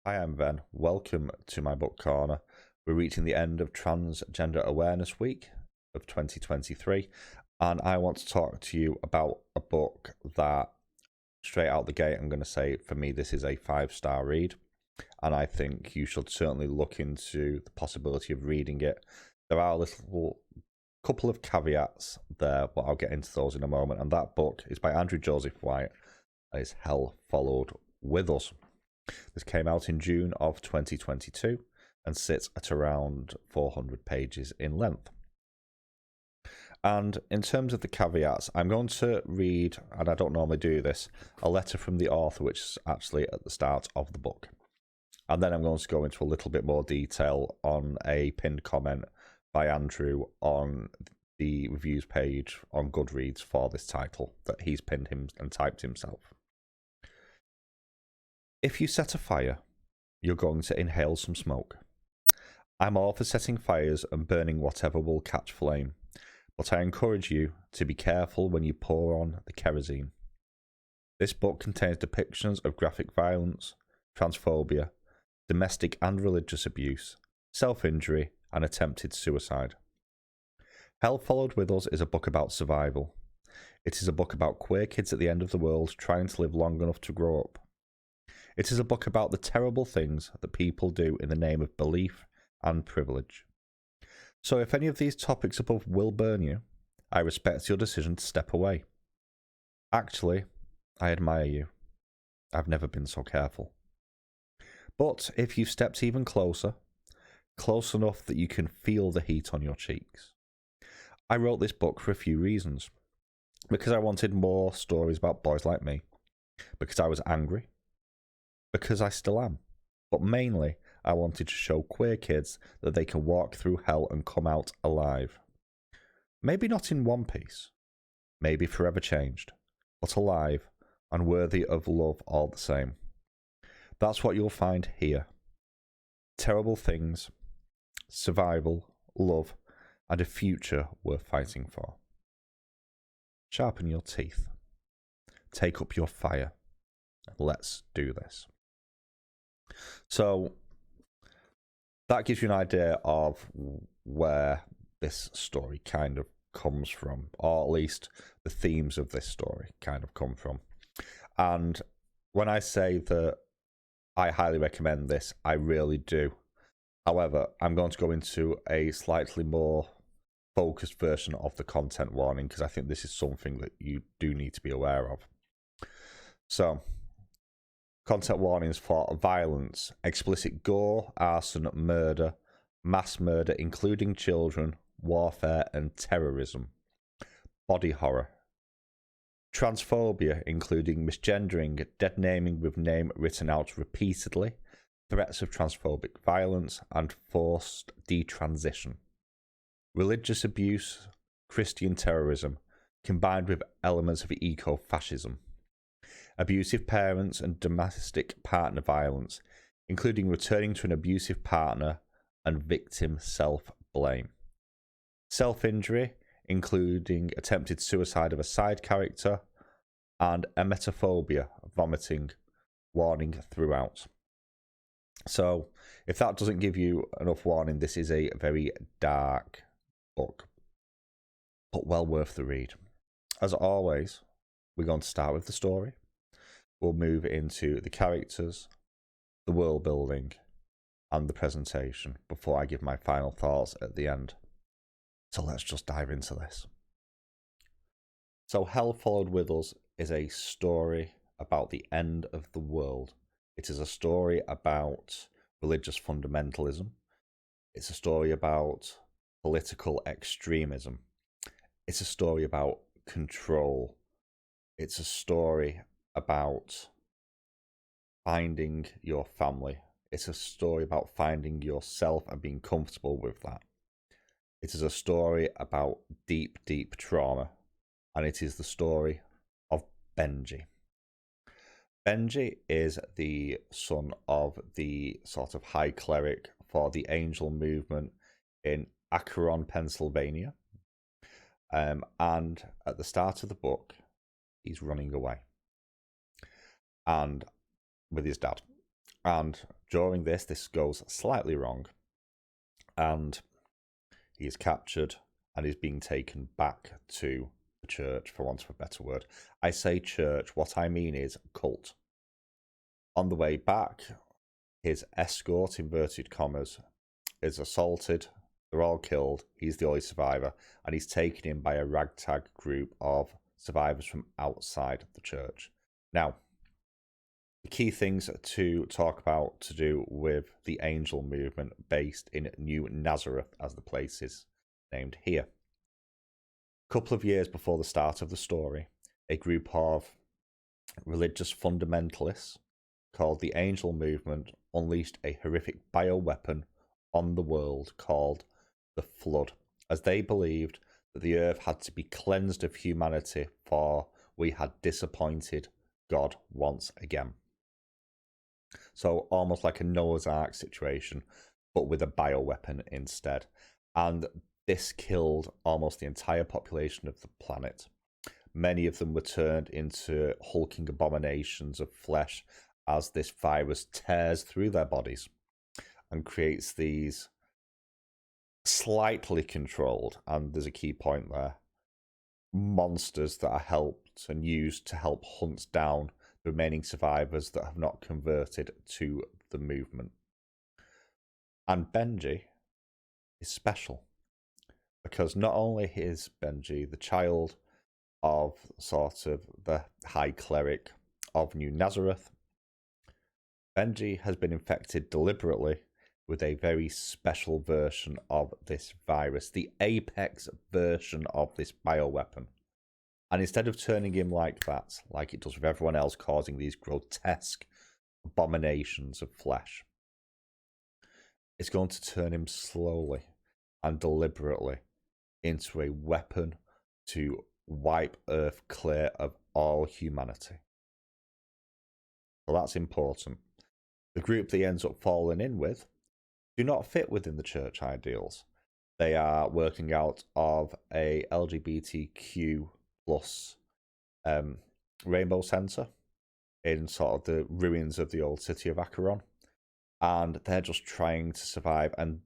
Hi, I'm Ben. Welcome to my book corner. We're reaching the end of Transgender Awareness Week of 2023, and I want to talk to you about a book that, straight out the gate, I'm going to say for me this is a 5-star read, and I think you should certainly look into the possibility of reading it. There are a couple of caveats there, but I'll get into those in a moment, and that book is by Andrew Joseph White. Is Hell Followed With Us. This came out in June of 2022 and sits at around 400 pages in length. And in terms of the caveats, I'm going to read, and I don't normally do this, a letter from the author, which is actually at the start of the book. And then I'm going to go into a little bit more detail on a pinned comment by Andrew on the reviews page on Goodreads for this title that he's pinned him and typed himself. If you set a fire, you're going to inhale some smoke. I'm all for setting fires and burning whatever will catch flame, but I encourage you to be careful when you pour on the kerosene. This book contains depictions of graphic violence, transphobia, domestic and religious abuse, self-injury, and attempted suicide. Hell Followed With Us is a book about survival. It is a book about queer kids at the end of the world trying to live long enough to grow up. It is a book about the terrible things that people do in the name of belief and privilege. So if any of these topics above will burn you, I respect your decision to step away. Actually, I admire you. I've never been so careful. But if you've stepped even closer, close enough that you can feel the heat on your cheeks. I wrote this book for a few reasons. Because I wanted more stories about boys like me. Because I was angry. Because I still am. But mainly, I wanted to show queer kids that they can walk through hell and come out alive. Maybe not in one piece. Maybe forever changed. But alive and worthy of love all the same. That's what you'll find here. Terrible things, survival, love, and a future worth fighting for. Sharpen your teeth. Take up your fire. Let's do this. So that gives you an idea of where this story kind of comes from, or at least the themes of this story kind of come from. And when I say that I highly recommend this, I really do. However, I'm going to go into a slightly more focused version of the content warning because I think this is something that you do need to be aware of. So, content warnings for violence, explicit gore, arson, murder, mass murder, including children, warfare and terrorism, body horror, transphobia, including misgendering, dead naming with name written out repeatedly, threats of transphobic violence, and forced detransition, religious abuse, Christian terrorism, combined with elements of eco-fascism, abusive parents and domestic partner violence, including returning to an abusive partner and victim self-blame. Self-injury, including attempted suicide of a side character, and emetophobia, vomiting, warning throughout. So, if that doesn't give you enough warning, this is a very dark book, but well worth the read. As always, we're going to start with the story. We'll move into the characters, the world building, and the presentation before I give my final thoughts at the end. So let's just dive into this. So Hell Followed With Us is a story about the end of the world. It is a story about religious fundamentalism. It's a story about political extremism. It's a story about control. It's a story about finding your family. It's a story about finding yourself and being comfortable with that. It is a story about deep, deep trauma. And it is the story of Benji. Benji is the son of the sort of high cleric for the angel movement in Akron, Pennsylvania. And at the start of the book, he's running away. And with his dad. And during this goes slightly wrong, and he is captured and is being taken back to the church, for want of a better word. I say church, what I mean is cult. On the way back, his escort, inverted commas, is assaulted. They're all killed. He's the only survivor, and he's taken in by a ragtag group of survivors from outside the church. Now, the key things to talk about to do with the angel movement based in New Nazareth, as the place is named here. A couple of years before the start of the story, a group of religious fundamentalists called the Angel Movement unleashed a horrific bioweapon on the world called the Flood, as they believed that the earth had to be cleansed of humanity, for we had disappointed God once again. So almost like a Noah's Ark situation, but with a bioweapon instead. And this killed almost the entire population of the planet. Many of them were turned into hulking abominations of flesh as this virus tears through their bodies and creates these slightly controlled, and there's a key point there, monsters that are helped and used to help hunt down the remaining survivors that have not converted to the movement. And Benji is special because not only is Benji the child of sort of the high cleric of New Nazareth, Benji has been infected deliberately with a very special version of this virus, the apex version of this bioweapon. And instead of turning him like that, like it does with everyone else, causing these grotesque abominations of flesh, it's going to turn him slowly and deliberately into a weapon to wipe Earth clear of all humanity. So that's important. The group that he ends up falling in with do not fit within the church ideals. They are working out of a LGBTQ plus rainbow center in sort of the ruins of the old city of Acheson, and they're just trying to survive. And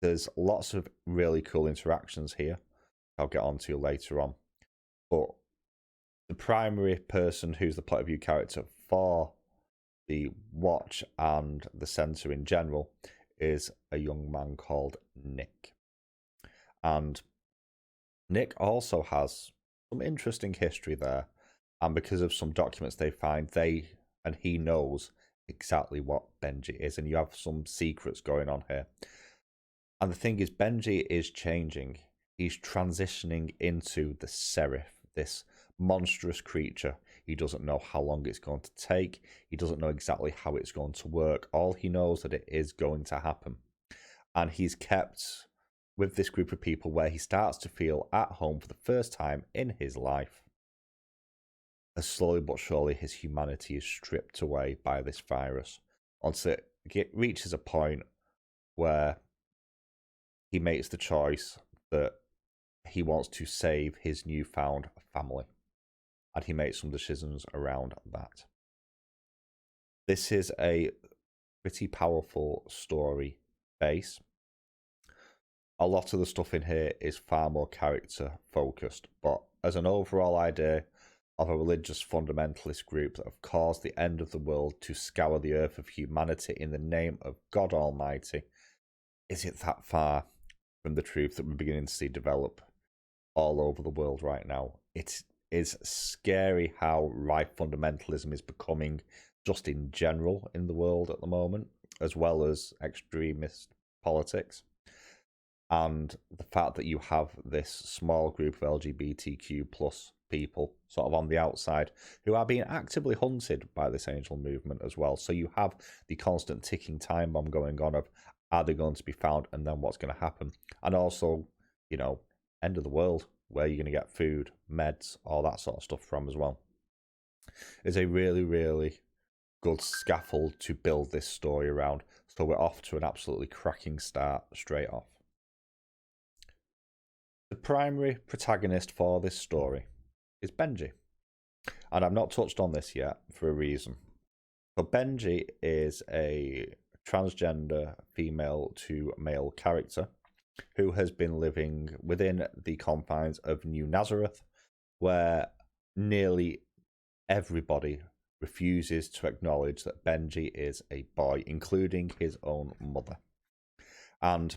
there's lots of really cool interactions here I'll get on to later on, but the primary person who's the point of view character for the watch and the center in general is a young man called Nick. And Nick also has some interesting history there, and because of some documents they find, he knows exactly what Benji is, and you have some secrets going on here. And the thing is, Benji is changing. He's transitioning into the Seraph, this monstrous creature. He doesn't know how long it's going to take. He doesn't know exactly how it's going to work. All he knows that it is going to happen. And he's kept with this group of people where he starts to feel at home for the first time in his life. As slowly but surely his humanity is stripped away by this virus, until it reaches a point where he makes the choice that he wants to save his newfound family. And he makes some decisions around that. This is a pretty powerful story base. A lot of the stuff in here is far more character focused, but as an overall idea of a religious fundamentalist group that have caused the end of the world to scour the earth of humanity in the name of God Almighty, is it that far from the truth that we're beginning to see develop all over the world right now? It is scary how right fundamentalism is becoming just in general in the world at the moment, as well as extremist politics. And the fact that you have this small group of LGBTQ plus people sort of on the outside who are being actively hunted by this angel movement as well. So you have the constant ticking time bomb going on of, are they going to be found, and then what's going to happen? And also, you know, end of the world, where you're going to get food, meds, all that sort of stuff from as well. It's a really, really good scaffold to build this story around. So we're off to an absolutely cracking start straight off. The primary protagonist for this story is Benji. And I've not touched on this yet for a reason. So Benji is a transgender female to male character who has been living within the confines of New Nazareth, where nearly everybody refuses to acknowledge that Benji is a boy, including his own mother. And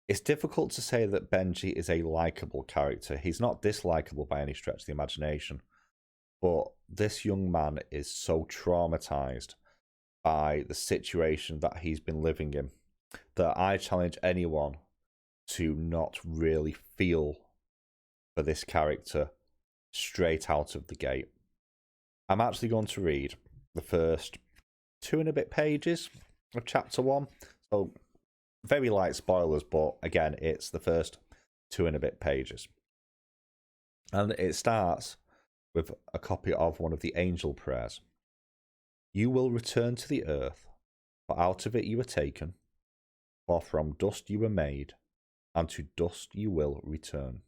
it's difficult to say that Benji is a likable character. He's not dislikable by any stretch of the imagination. But this young man is so traumatized by the situation that he's been living in that I challenge anyone to not really feel for this character straight out of the gate. I'm actually going to read the first 2 and a bit pages of chapter 1. So very light spoilers, but again, it's the first 2 and a bit pages. And it starts with a copy of one of the angel prayers. You will return to the earth, for out of it you were taken, for from dust you were made, and to dust you will return.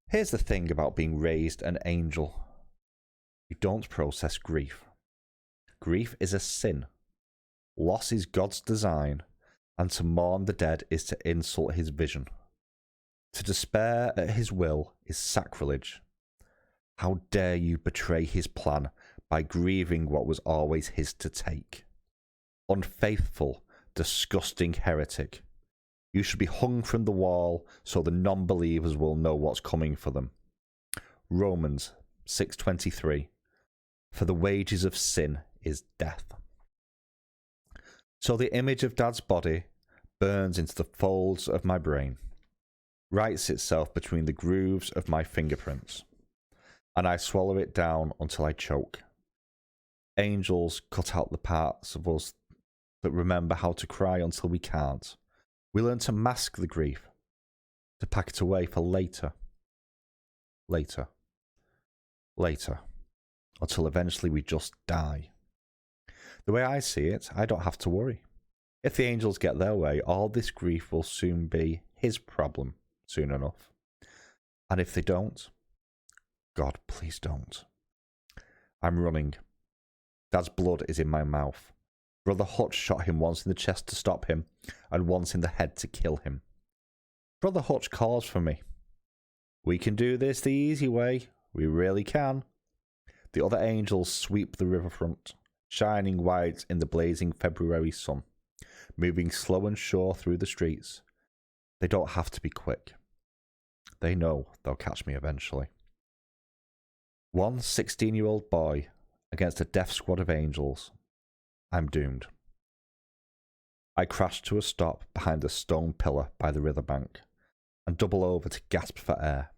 Here's the thing about being raised an angel. You don't process grief. Grief is a sin. Loss is God's design, and to mourn the dead is to insult his vision. To despair at his will is sacrilege. How dare you betray his plan by grieving what was always his to take? Unfaithful, disgusting heretic. You should be hung from the wall so the non-believers will know what's coming for them. Romans 6:23. For the wages of sin is death. So the image of Dad's body burns into the folds of my brain, writes itself between the grooves of my fingerprints, and I swallow it down until I choke. Angels cut out the parts of us that remember how to cry until we can't. We learn to mask the grief, to pack it away for later. Later. Later. Until eventually we just die. The way I see it, I don't have to worry. If the angels get their way, all this grief will soon be his problem, soon enough. And if they don't, God, please don't. I'm running. Dad's blood is in my mouth. Brother Hutch shot him once in the chest to stop him, and once in the head to kill him. Brother Hutch calls for me. We can do this the easy way. We really can. The other angels sweep the riverfront, shining white in the blazing February sun, moving slow and sure through the streets. They don't have to be quick. They know they'll catch me eventually. One 16-year-old boy against a death squad of angels. I'm doomed. I crash to a stop behind a stone pillar by the riverbank and double over to gasp for air.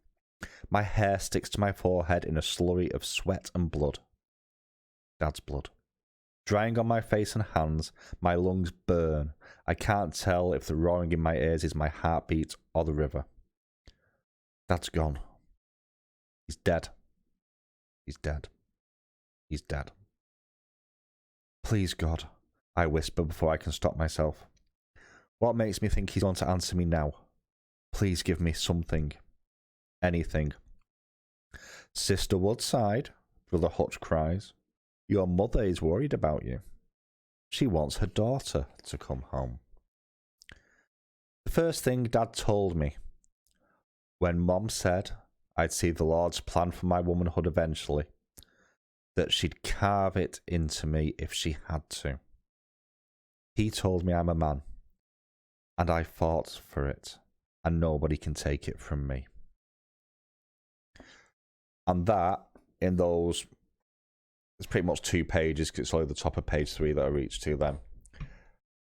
My hair sticks to my forehead in a slurry of sweat and blood. Dad's blood. Drying on my face and hands, my lungs burn. I can't tell if the roaring in my ears is my heartbeat or the river. Dad's gone. He's dead. He's dead. He's dead. Please, God, I whisper before I can stop myself. What makes me think he's going to answer me now? Please give me something. Anything. Sister Woodside, Brother Hutch cries. Your mother is worried about you. She wants her daughter to come home. The first thing Dad told me when Mom said I'd see the Lord's plan for my womanhood eventually, that she'd carve it into me if she had to. He told me I'm a man, and I fought for it, and nobody can take it from me. And that, in those, it's pretty much 2 pages, because it's only the top of page 3 that I reached to then,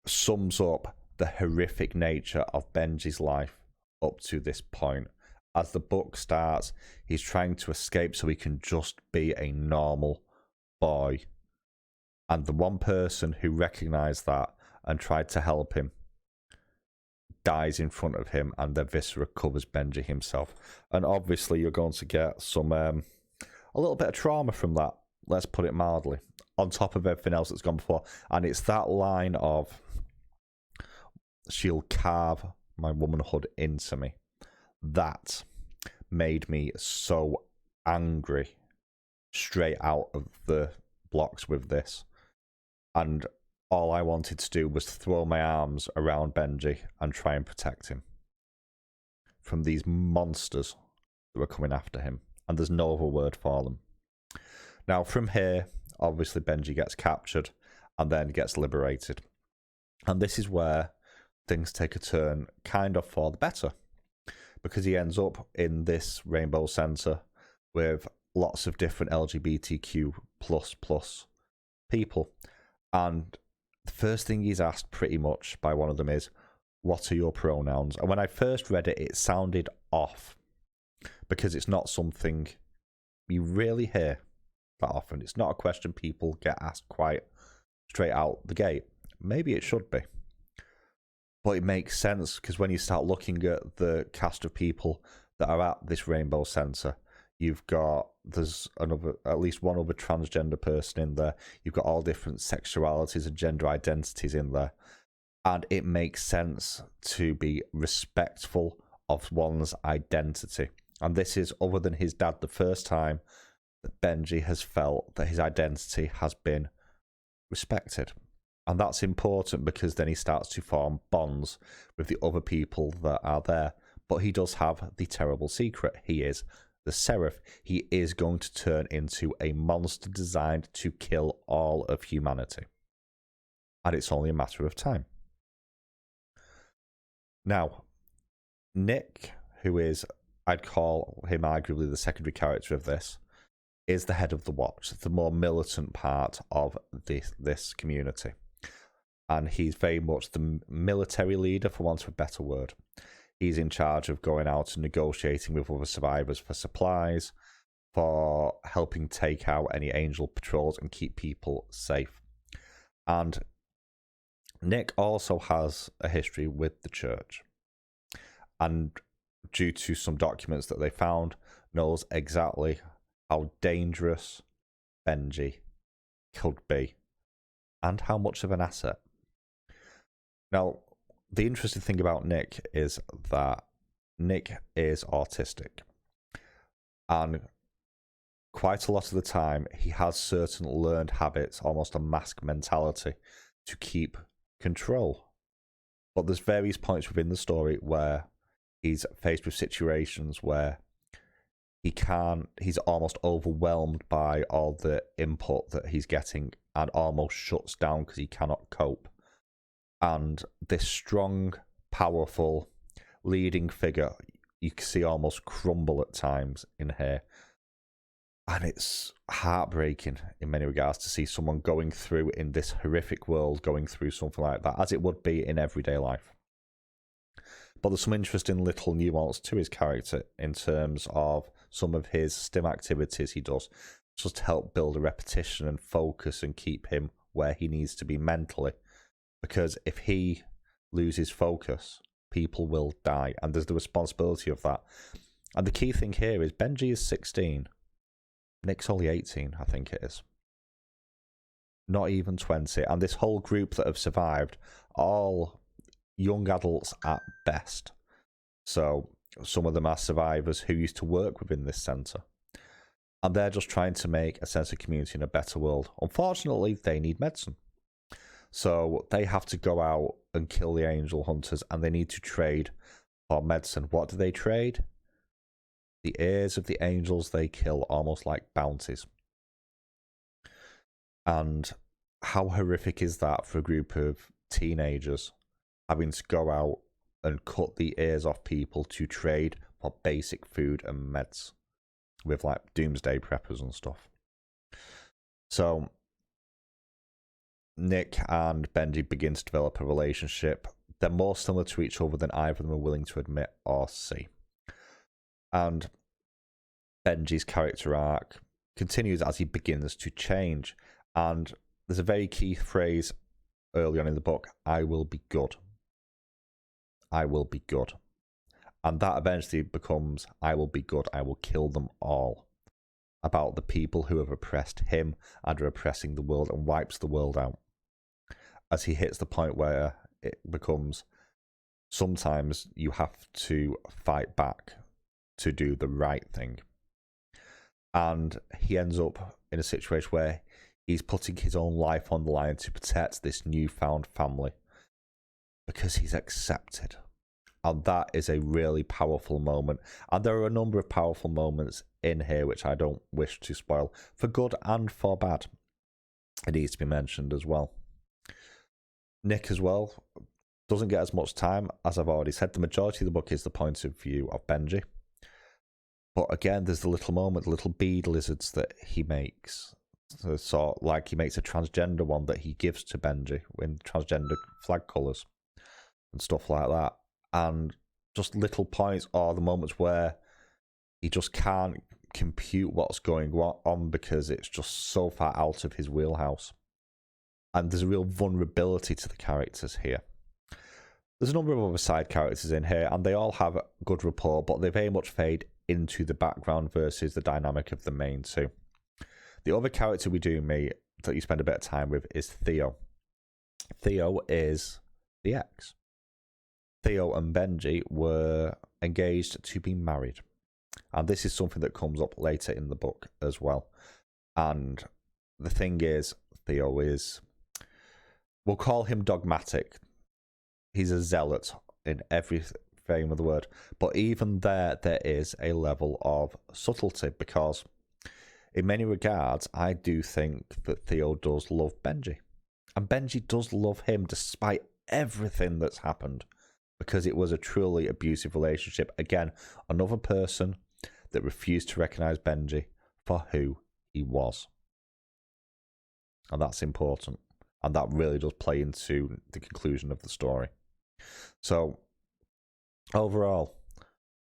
sums up the horrific nature of Benji's life up to this point. As the book starts, he's trying to escape so he can just be a normal boy. And the one person who recognised that and tried to help him dies in front of him, and the viscera covers Benji himself. And obviously you're going to get some a little bit of trauma from that, let's put it mildly, on top of everything else that's gone before. And it's that line of, she'll carve my womanhood into me, that made me so angry straight out of the blocks with this, and all I wanted to do was throw my arms around Benji and try and protect him from these monsters that were coming after him, and there's no other word for them. Now, from here, obviously Benji gets captured and then gets liberated, and this is where things take a turn kind of for the better, because he ends up in this Rainbow Center with lots of different LGBTQ plus people, and the first thing he's asked pretty much by one of them is, what are your pronouns? And when I first read it, it sounded off, because it's not something you really hear that often. It's not a question people get asked quite straight out the gate. Maybe it should be, but it makes sense, because when you start looking at the cast of people that are at this Rainbow Center, there's at least one other transgender person in there. You've got all different sexualities and gender identities in there, and it makes sense to be respectful of one's identity. And this is, other than his dad, the first time that Benji has felt that his identity has been respected. And that's important, because then he starts to form bonds with the other people that are there. But he does have the terrible secret. He is the Seraph. He is going to turn into a monster designed to kill all of humanity. And it's only a matter of time. Now, Nick, who is, I'd call him arguably the secondary character of this, is the head of the Watch, the more militant part of this community. And he's very much the military leader, for want of a better word. He's in charge of going out and negotiating with other survivors for supplies, for helping take out any angel patrols and keep people safe. And Nick also has a history with the church, and due to some documents that they found, knows exactly how dangerous Benji could be and how much of an asset. Now, the interesting thing about Nick is that Nick is autistic, and quite a lot of the time he has certain learned habits, almost a mask mentality, to keep control. But there's various points within the story where he's faced with situations where he's almost overwhelmed by all the input that he's getting and almost shuts down because he cannot cope. And this strong, powerful, leading figure, you can see almost crumble at times in here. And it's heartbreaking in many regards to see someone going through, in this horrific world, going through something like that, as it would be in everyday life. But there's some interesting little nuance to his character in terms of some of his stim activities he does, just to help build a repetition and focus and keep him where he needs to be mentally. Because if he loses focus, people will die, and there's the responsibility of that. And the key thing here is Benji is 16. Nick's only 18, I think it is. Not even 20. And this whole group that have survived, all young adults at best. So some of them are survivors who used to work within this centre. And they're just trying to make a sense of community in a better world. Unfortunately, they need medicine. So they have to go out and kill the angel hunters, and they need to trade for medicine. What do they trade? The ears of the angels they kill, almost like bounties. And how horrific is that for a group of teenagers having to go out and cut the ears off people to trade for basic food and meds with like doomsday preppers and stuff. So Nick and Benji begin to develop a relationship. They're more similar to each other than either of them are willing to admit or see. And Benji's character arc continues as he begins to change. And there's a very key phrase early on in the book: I will be good. I will be good. And that eventually becomes, I will be good, I will kill them all. About the people who have oppressed him and are oppressing the world, and wipes the world out. As he hits the point where it becomes, sometimes you have to fight back to do the right thing. And he ends up in a situation where He's putting his own life on the line to protect this newfound family because he's accepted. And that is a really powerful moment. And there are a number of powerful moments in here which I don't wish to spoil, for good and for bad. It needs to be mentioned as well. Nick as well doesn't get as much time, as I've already said. The majority of the book is the point of view of Benji. But again, there's the little moment, the little bead lizards that he makes. So sort of like he makes a transgender one that he gives to Benji in transgender flag colours and stuff like that. And just little points are the moments where he just can't compute what's going on because it's just so far out of his wheelhouse. And there's a real vulnerability to the characters here. There's a number of other side characters in here, and they all have a good rapport, but they very much fade into the background versus the dynamic of the main two. The other character we do meet that you spend a bit of time with is Theo. Theo is the ex. Theo and Benji were engaged to be married. And this is something that comes up later in the book as well. And the thing is, Theo is, we'll call him dogmatic. He's a zealot in every frame of the word. But even there is a level of subtlety because in many regards, I do think that Theo does love Benji. And Benji does love him despite everything that's happened because it was a truly abusive relationship. Again, another person that refused to recognise Benji for who he was. And that's important. And that really does play into the conclusion of the story. So, overall,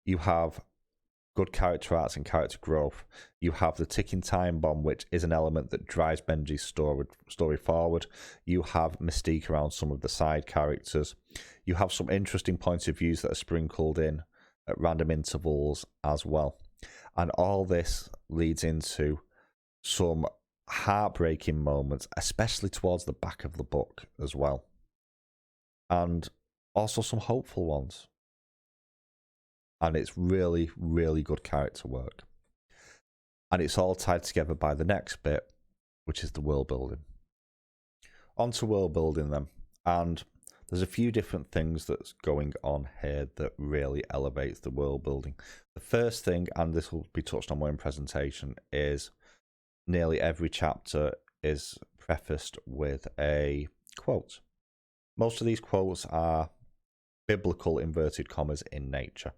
you have good character arcs and character growth. You have the ticking time bomb, which is an element that drives Benji's story forward. You have mystique around some of the side characters. You have some interesting points of views that are sprinkled in at random intervals as well. And all this leads into some heartbreaking moments, especially towards the back of the book as well. And also some hopeful ones. And it's really, really good character work. And it's all tied together by the next bit, which is the world building. On to world building then. And there's a few different things that's going on here that really elevates the world building. The first thing, and this will be touched on more in presentation, is nearly every chapter is prefaced with a quote. Most of these quotes are biblical inverted commas in nature.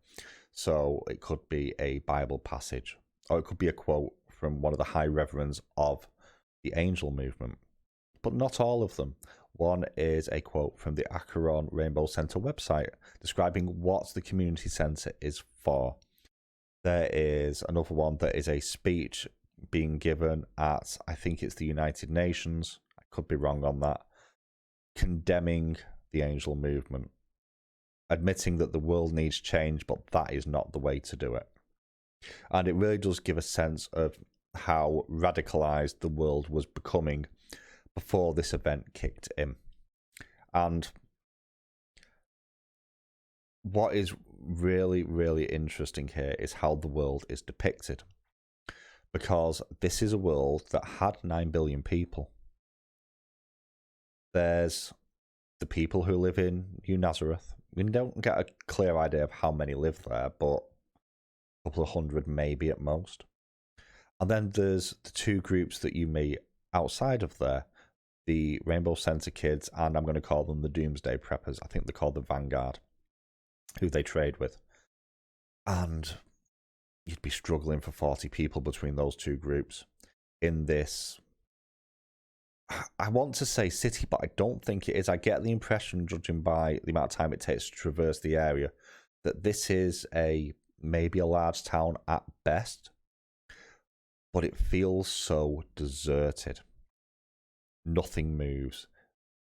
So it could be a Bible passage, or it could be a quote from one of the high reverends of the angel movement. But not all of them. One is a quote from the Acheson Rainbow Center website describing what the community center is for. There is another one that is a speech being given at, I think it's the United Nations, I could be wrong on that, condemning the angel movement, admitting that the world needs change, but that is not the way to do it. And it really does give a sense of how radicalized the world was becoming before this event kicked in. And what is really, really interesting here is how the world is depicted. Because this is a world that had 9 billion people. There's the people who live in New Nazareth. We don't get a clear idea of how many live there, but a couple of hundred maybe at most. And then there's the two groups that you meet outside of there. The Rainbow Center kids, and I'm going to call them the Doomsday Preppers. I think they're called the Vanguard, who they trade with. And you'd be struggling for 40 people between those two groups in this, I want to say city, but I don't think it is. I get the impression, judging by the amount of time it takes to traverse the area, that this is maybe a large town at best, but it feels so deserted. Nothing moves.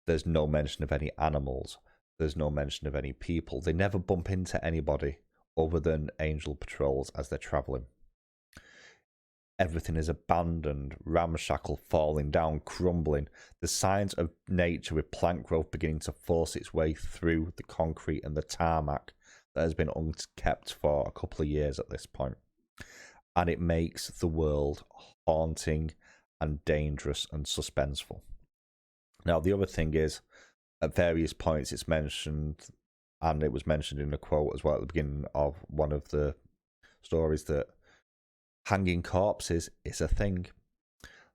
There's no mention of any animals. There's no mention of any people. They never bump into anybody other than angel patrols as they're traveling. Everything is abandoned, ramshackle, falling down, crumbling. The signs of nature with plant growth beginning to force its way through the concrete and the tarmac that has been unkept for a couple of years at this point. And it makes the world haunting and dangerous and suspenseful. Now, the other thing is, at various points it's mentioned, and it was mentioned in a quote as well at the beginning of one of the stories, that hanging corpses is a thing.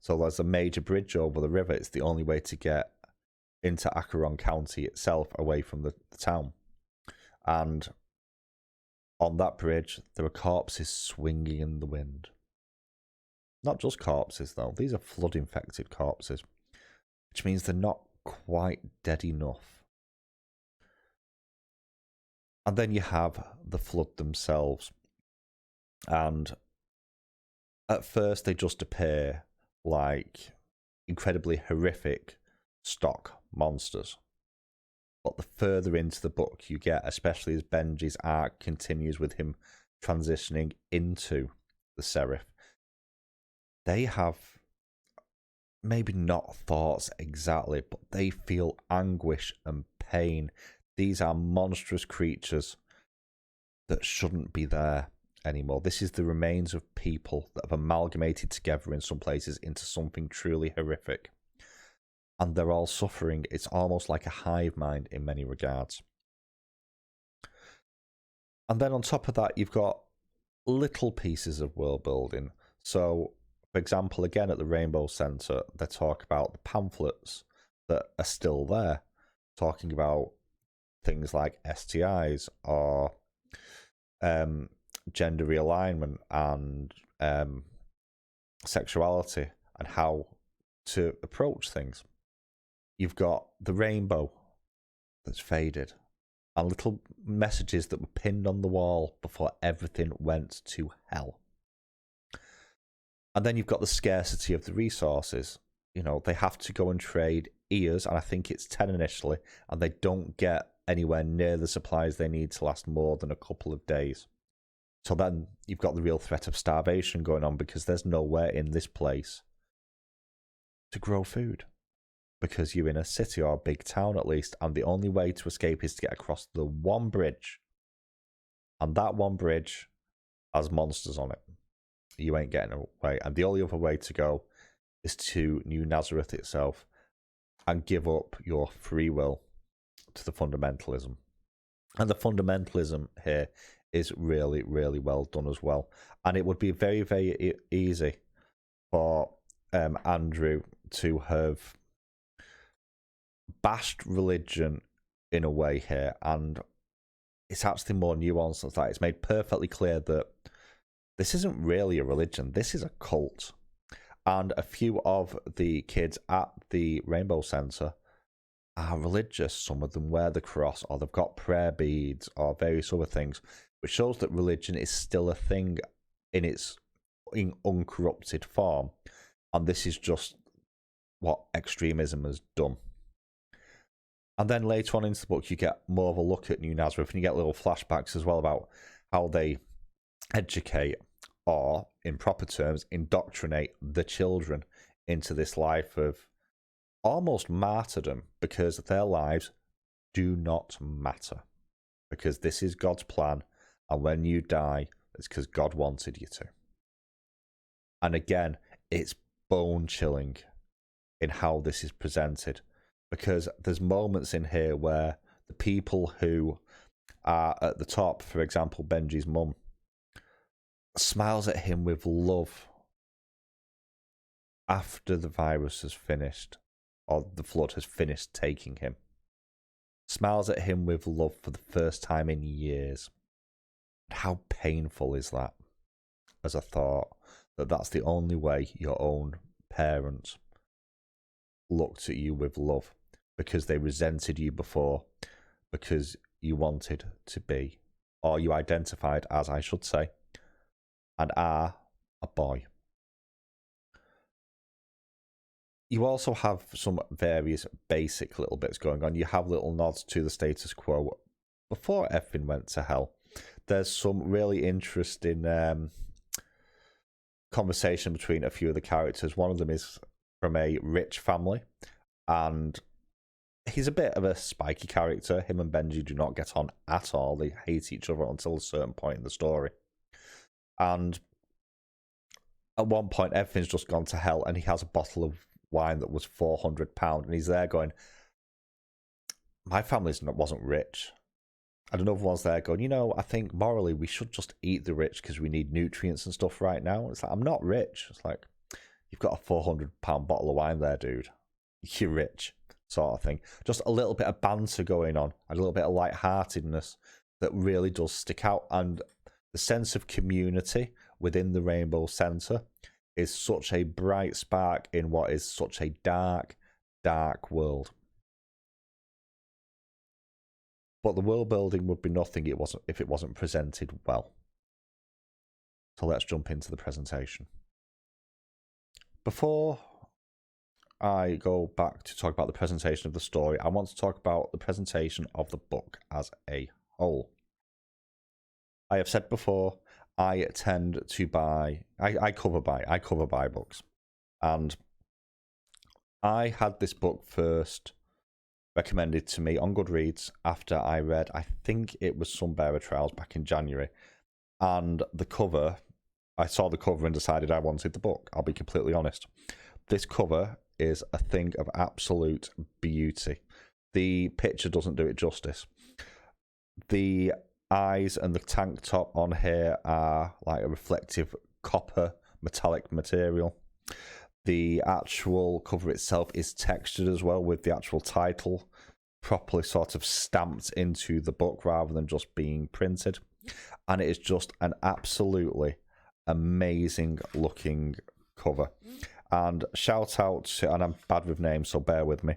So there's a major bridge over the river. It's the only way to get into Acheson County itself, away from the town. And on that bridge, there are corpses swinging in the wind. Not just corpses, though. These are flood-infected corpses, which means they're not quite dead enough. And then you have the flood themselves. And at first, they just appear like incredibly horrific stock monsters. But the further into the book you get, especially as Benji's arc continues with him transitioning into the Seraph, they have maybe not thoughts exactly, but they feel anguish and pain. These are monstrous creatures that shouldn't be there anymore. This is the remains of people that have amalgamated together in some places into something truly horrific. And they're all suffering. It's almost like a hive mind in many regards. And then on top of that, you've got little pieces of world building. So, for example, again at the Rainbow Center, they talk about the pamphlets that are still there, talking about things like STIs or gender realignment and sexuality and how to approach things. You've got the rainbow that's faded and little messages that were pinned on the wall before everything went to hell. And then you've got the scarcity of the resources. You know, they have to go and trade ears, and I think it's 10 initially, and they don't get anywhere near the supplies they need to last more than a couple of days. So then you've got the real threat of starvation going on, because there's nowhere in this place to grow food, because you're in a city or a big town at least, and the only way to escape is to get across the one bridge, and that one bridge has monsters on it. You ain't getting away, and the only other way to go is to New Nazareth itself and give up your free will to the fundamentalism. And the fundamentalism here is really, really well done as well. And it would be very, very easy for Andrew to have bashed religion in a way here, and it's actually more nuanced than that. It's made perfectly clear that this isn't really a religion, this is a cult. And a few of the kids at the Rainbow Center are religious. Some of them wear the cross, or they've got prayer beads, or various other things, which shows that religion is still a thing in its uncorrupted form. And this is just what extremism has done. And then later on into the book, you get more of a look at New Nazareth, and you get little flashbacks as well about how they educate, or in proper terms, indoctrinate the children into this life of almost martyrdom, because their lives do not matter. Because this is God's plan, and when you die, it's because God wanted you to. And again, it's bone-chilling in how this is presented, because there's moments in here where the people who are at the top, for example, Benji's mum, smiles at him with love after the virus has finished, or the flood has finished taking him. Smiles at him with love for the first time in years. How painful is that as a thought, that that's the only way your own parents looked at you with love, because they resented you before, because you wanted to be, or you identified as, I should say, and are a boy. You also have some various basic little bits going on. You have little nods to the status quo before everything went to hell. There's some really interesting conversation between a few of the characters. One of them is from a rich family, and he's a bit of a spiky character. Him and Benji do not get on at all. They hate each other until a certain point in the story. And at one point everything's just gone to hell, and he has a bottle of wine that was £400, and he's there going, my family wasn't rich. And another one's there going, I think morally we should just eat the rich because we need nutrients and stuff right now. It's like, I'm not rich. It's like, you've got a £400 bottle of wine there, dude. You're rich, sort of thing. Just a little bit of banter going on, and a little bit of lightheartedness that really does stick out. And the sense of community within the Rainbow Centre is such a bright spark in what is such a dark, dark world. But the world building would be nothing if it wasn't presented well. So let's jump into the presentation. Before I go back to talk about the presentation of the story, I want to talk about the presentation of the book as a whole. I have said before, I tend to buy, I cover buy books. And I had this book first recommended to me on Goodreads after I read, I think it was Some Bearer Trials back in January. And the cover, I saw the cover and decided I wanted the book. I'll be completely honest. This cover is a thing of absolute beauty. The picture doesn't do it justice. The eyes and the tank top on here are like a reflective copper metallic material. The actual cover itself is textured as well, with the actual title properly sort of stamped into the book rather than just being printed. And it is just an absolutely amazing looking cover. And shout out to, and I'm bad with names, so bear with me.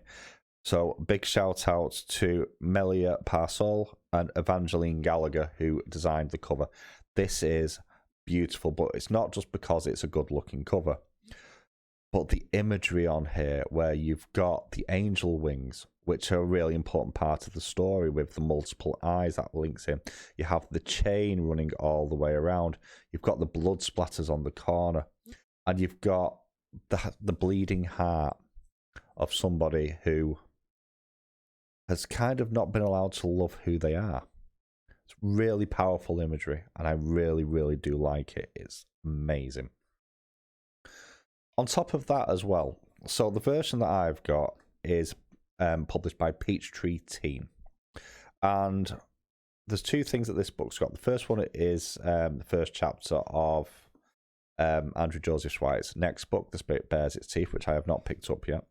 So big shout out to Melia Parsol and Evangeline Gallagher, who designed the cover. This is beautiful, but it's not just because it's a good looking cover, but the imagery on here, where you've got the angel wings, which are a really important part of the story with the multiple eyes that links in. You have the chain running all the way around. You've got the blood splatters on the corner. And you've got the bleeding heart of somebody who has kind of not been allowed to love who they are. It's really powerful imagery, and I really, really do like it. It's amazing. On top of that as well, so the version that I've got is published by Peachtree Teen. And there's two things that this book's got. The first one is the first chapter of Andrew Joseph White's next book, The Spirit Bears Its Teeth, which I have not picked up yet.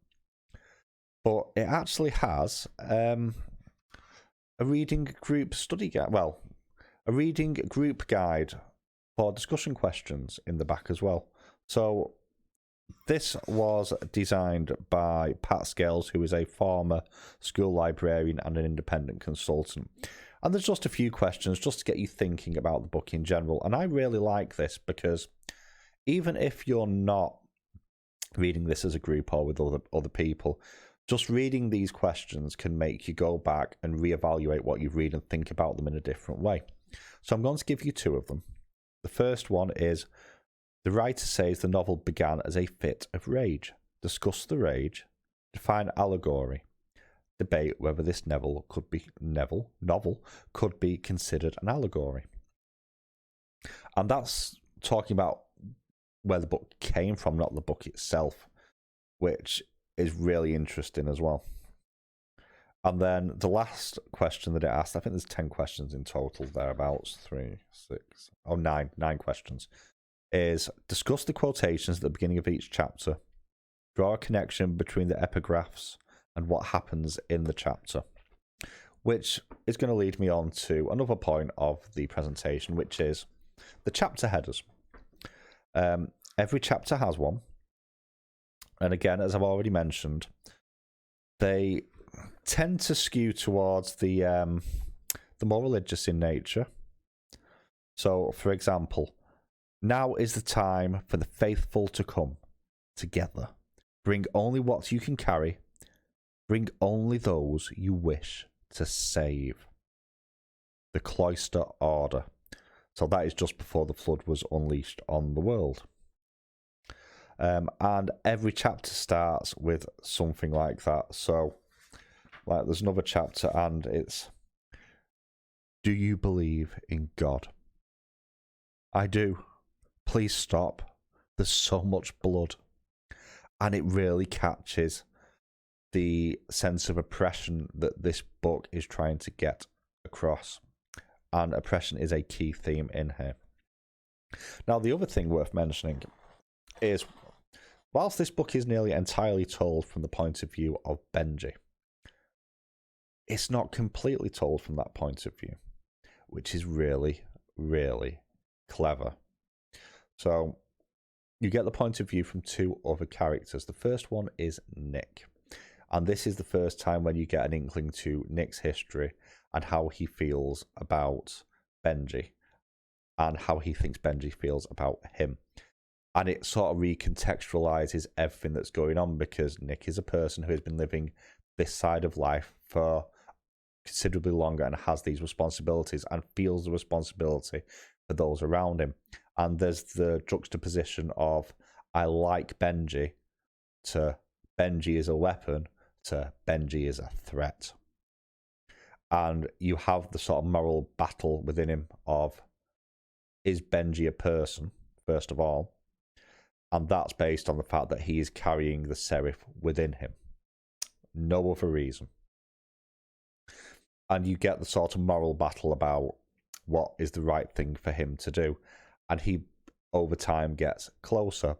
But it actually has a reading group study guide, well, a reading group guide for discussion questions in the back as well. So this was designed by Pat Scales, who is a former school librarian and an independent consultant. And there's just a few questions just to get you thinking about the book in general. And I really like this because even if you're not reading this as a group or with other people, just reading these questions can make you go back and reevaluate what you've read and think about them in a different way. So I'm going to give you two of them. The first one is, the writer says the novel began as a fit of rage. Discuss the rage, define allegory, debate whether this novel could be considered an allegory. And that's talking about where the book came from, not the book itself, which is really interesting as well. And then the last question that it asked, I think there's 10 questions in total, thereabouts, 9 questions, is discuss the quotations at the beginning of each chapter, draw a connection between the epigraphs and what happens in the chapter, which is going to lead me on to another point of the presentation, which is the chapter headers. Every chapter has one, and again, as I've already mentioned, they tend to skew towards the more religious in nature. So, for example, now is the time for the faithful to come together. Bring only what you can carry. Bring only those you wish to save. The cloister order. So that is just before the flood was unleashed on the world. And every chapter starts with something like that. So, like, there's another chapter and it's, do you believe in God? I do. Please stop. There's so much blood, and it really catches the sense of oppression that this book is trying to get across, and oppression is a key theme in here. Now, the other thing worth mentioning is, whilst this book is nearly entirely told from the point of view of Benji, it's not completely told from that point of view, which is really, really clever. So you get the point of view from two other characters. The first one is Nick, and this is the first time when you get an inkling to Nick's history and how he feels about Benji and how he thinks Benji feels about him. And it sort of recontextualizes everything that's going on, because Nick is a person who has been living this side of life for considerably longer and has these responsibilities and feels the responsibility for those around him. And there's the juxtaposition of I like Benji to Benji is a weapon to Benji is a threat. And you have the sort of moral battle within him of, is Benji a person, first of all? And that's based on the fact that he is carrying the serif within him. No other reason. And you get the sort of moral battle about what is the right thing for him to do. And he, over time, gets closer.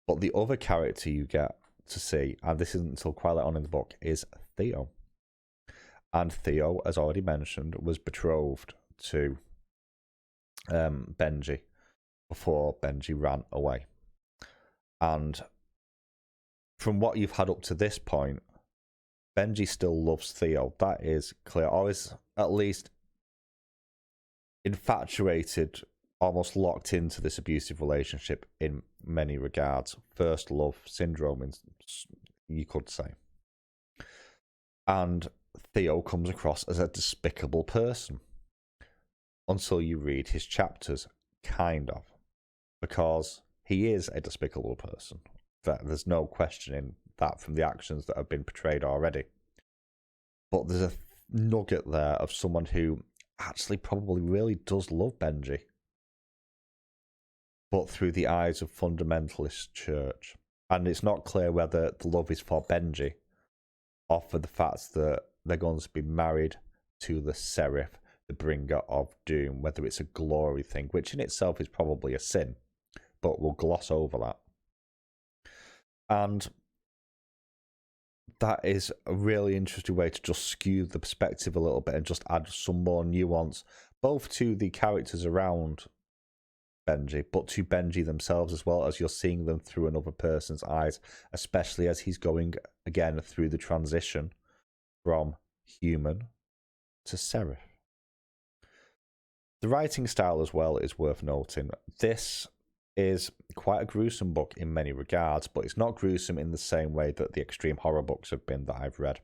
But the other character you get to see, and this isn't until quite late on in the book, is Theo. And Theo, as already mentioned, was betrothed to Benji before Benji ran away. And from what you've had up to this point, Benji still loves Theo. That is clear. Or is at least infatuated, almost locked into this abusive relationship in many regards. First love syndrome, you could say. And Theo comes across as a despicable person until you read his chapters, kind of, because he is a despicable person. There's no questioning that from the actions that have been portrayed already. But there's a nugget there of someone who actually probably really does love Benji, but through the eyes of fundamentalist church. And it's not clear whether the love is for Benji or for the fact that they're going to be married to the serif, the bringer of doom, whether it's a glory thing, which in itself is probably a sin, but we'll gloss over that. And that is a really interesting way to just skew the perspective a little bit and just add some more nuance, both to the characters around Benji, but to Benji themselves as well, as you're seeing them through another person's eyes, especially as he's going again through the transition from human to serif. The writing style as well is worth noting. This is quite a gruesome book in many regards, but it's not gruesome in the same way that the extreme horror books have been that I've read,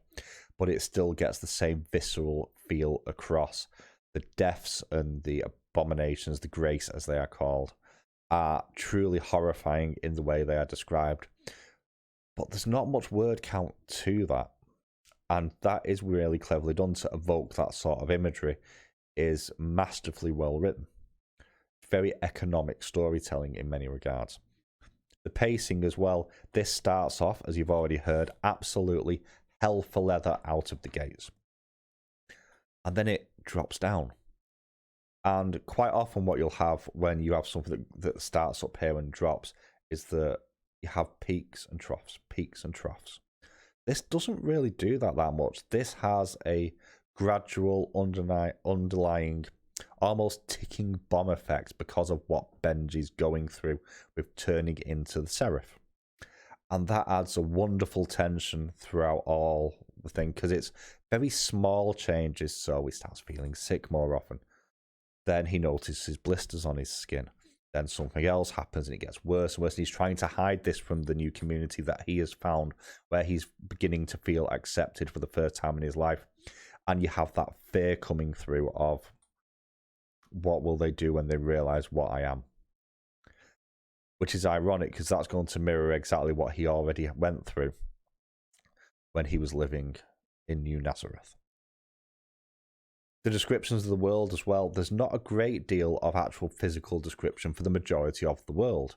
but it still gets the same visceral feel across. The deaths and the abominations, the grace as they are called, are truly horrifying in the way they are described, but there's not much word count to that, and that is really cleverly done to evoke that sort of imagery. Is masterfully well written. Very economic storytelling in many regards. The pacing as well, this starts off, as you've already heard, absolutely hell for leather out of the gates. And then it drops down. And quite often what you'll have when you have something that starts up here and drops is that you have peaks and troughs, peaks and troughs. This doesn't really do that much. This has a gradual underlying, almost ticking bomb effect because of what Benji's going through with turning into the serif. And that adds a wonderful tension throughout all the thing, because it's very small changes. So he starts feeling sick more often. Then he notices blisters on his skin. Then something else happens and it gets worse and worse. And he's trying to hide this from the new community that he has found, where he's beginning to feel accepted for the first time in his life. And you have that fear coming through of, what will they do when they realise what I am? Which is ironic, because that's going to mirror exactly what he already went through when he was living in New Nazareth. The descriptions of the world as well, there's not a great deal of actual physical description for the majority of the world.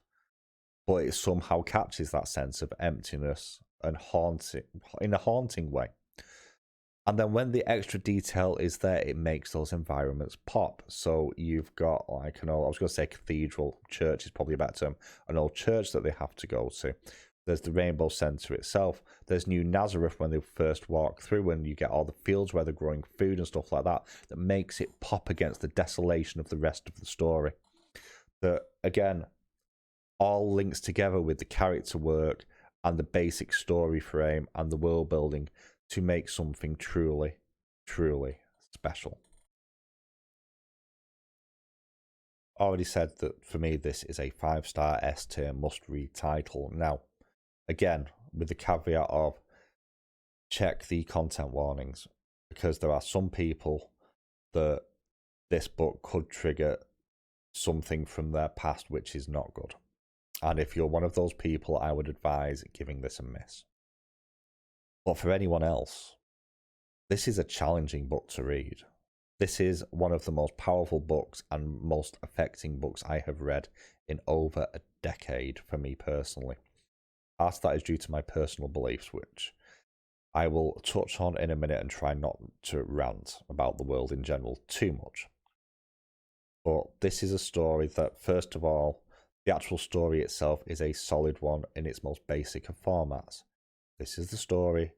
but it somehow captures that sense of emptiness and haunting in a haunting way. And then when the extra detail is there, it makes those environments pop. So you've got, like, I was going to say cathedral, church is probably a better term, an old church that they have to go to. There's the Rainbow Centre itself. There's New Nazareth when they first walk through, and you get all the fields where they're growing food and stuff like that, that makes it pop against the desolation of the rest of the story. That, again, all links together with the character work and the basic story frame and the world building to make something truly, truly special. Already said that for me, this is a 5-star S tier must-read title. Now, again, with the caveat of check the content warnings, because there are some people that this book could trigger something from their past which is not good. And if you're one of those people, I would advise giving this a miss. But for anyone else, this is a challenging book to read. This is one of the most powerful books and most affecting books I have read in over a decade for me personally. Part of that is due to my personal beliefs, which I will touch on in a minute and try not to rant about the world in general too much. But this is a story that, first of all, the actual story itself is a solid one in its most basic of formats. This is the story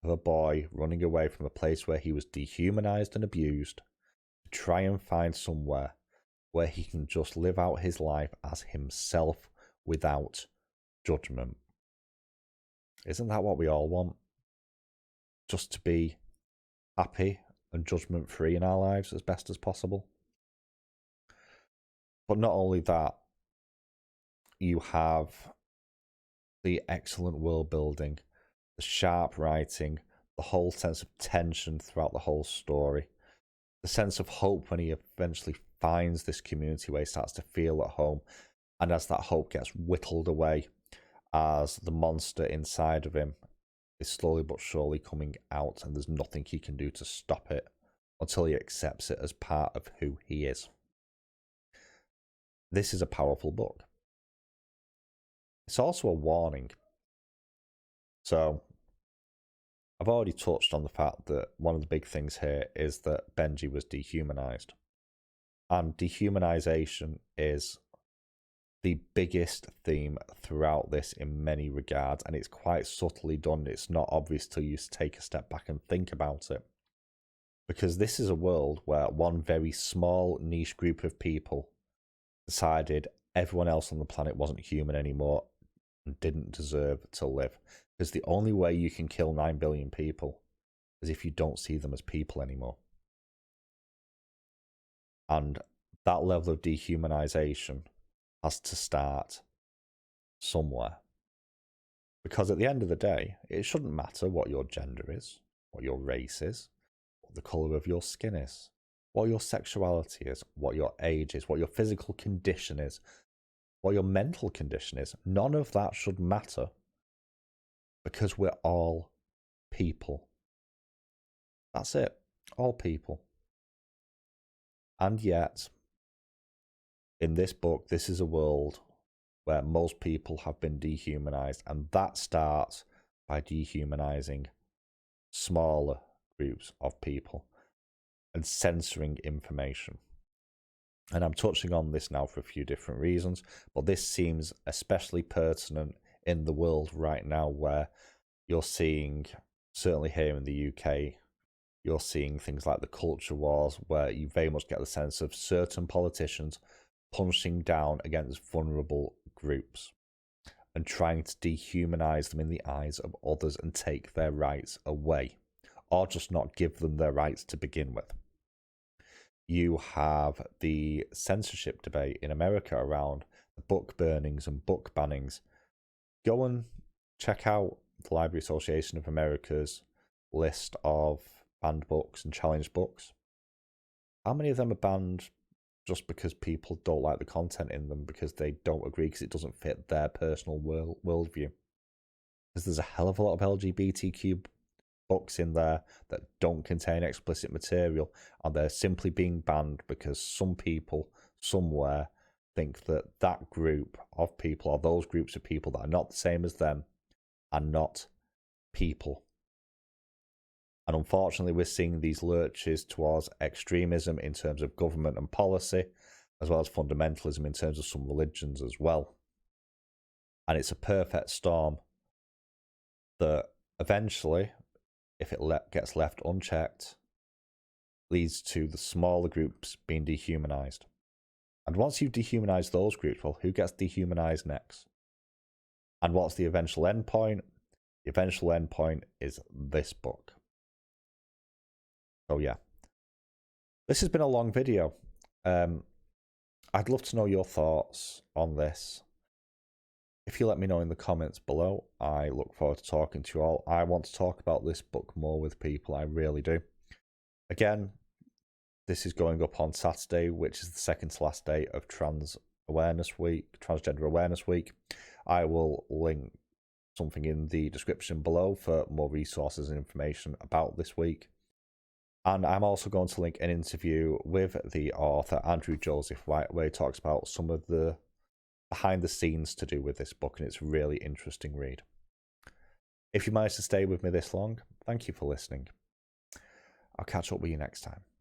of a boy running away from a place where he was dehumanized and abused to try and find somewhere where he can just live out his life as himself without judgment. Isn't that what we all want? Just to be happy and judgment free in our lives as best as possible. But not only that, you have the excellent world building, the sharp writing, the whole sense of tension throughout the whole story, the sense of hope when he eventually finds this community where he starts to feel at home, and as that hope gets whittled away, as the monster inside of him is slowly but surely coming out, and there's nothing he can do to stop it until he accepts it as part of who he is. This is a powerful book. It's also a warning. So, I've already touched on the fact that one of the big things here is that Benji was dehumanized. And dehumanization is the biggest theme throughout this in many regards, and it's quite subtly done. It's not obvious till you take a step back and think about it. Because this is a world where one very small niche group of people decided everyone else on the planet wasn't human anymore and didn't deserve to live. Because the only way you can kill 9 billion people is if you don't see them as people anymore. And that level of dehumanization has to start somewhere. Because at the end of the day, it shouldn't matter what your gender is, what your race is, what the colour of your skin is, what your sexuality is, what your age is, what your physical condition is, what your mental condition is. None of that should matter, because we're all people. That's it. All people. And yet, in this book, this is a world where most people have been dehumanized, and that starts by dehumanizing smaller groups of people and censoring information. And I'm touching on this now for a few different reasons, but this seems especially pertinent in the world right now, where you're seeing, certainly here in the UK, you're seeing things like the culture wars, where you very much get the sense of certain politicians punching down against vulnerable groups and trying to dehumanize them in the eyes of others and take their rights away, or just not give them their rights to begin with. You have the censorship debate in America around the book burnings and book bannings. Go and check out the Library Association of America's list of banned books and challenged books. How many of them are banned just because people don't like the content in them, because they don't agree, because it doesn't fit their personal worldview? Because there's a hell of a lot of LGBTQ books in there that don't contain explicit material, and they're simply being banned because some people somewhere think that that group of people, or those groups of people that are not the same as them, are not people. And unfortunately, we're seeing these lurches towards extremism in terms of government and policy, as well as fundamentalism in terms of some religions as well. And it's a perfect storm that eventually, if it gets left unchecked, leads to the smaller groups being dehumanized. And once you've dehumanized those groups, well, who gets dehumanized next? And what's the eventual end point? The eventual end point is this book. So yeah, this has been a long video. I'd love to know your thoughts on this. If you let me know in the comments below, I look forward to talking to you all. I want to talk about this book more with people, I really do. Again, this is going up on Saturday, which is the second to last day of Transgender Awareness Week. I will link something in the description below for more resources and information about this week. And I'm also going to link an interview with the author, Andrew Joseph White, where he talks about some of the behind the scenes to do with this book, and it's a really interesting read. If you managed to stay with me this long, thank you for listening. I'll catch up with you next time.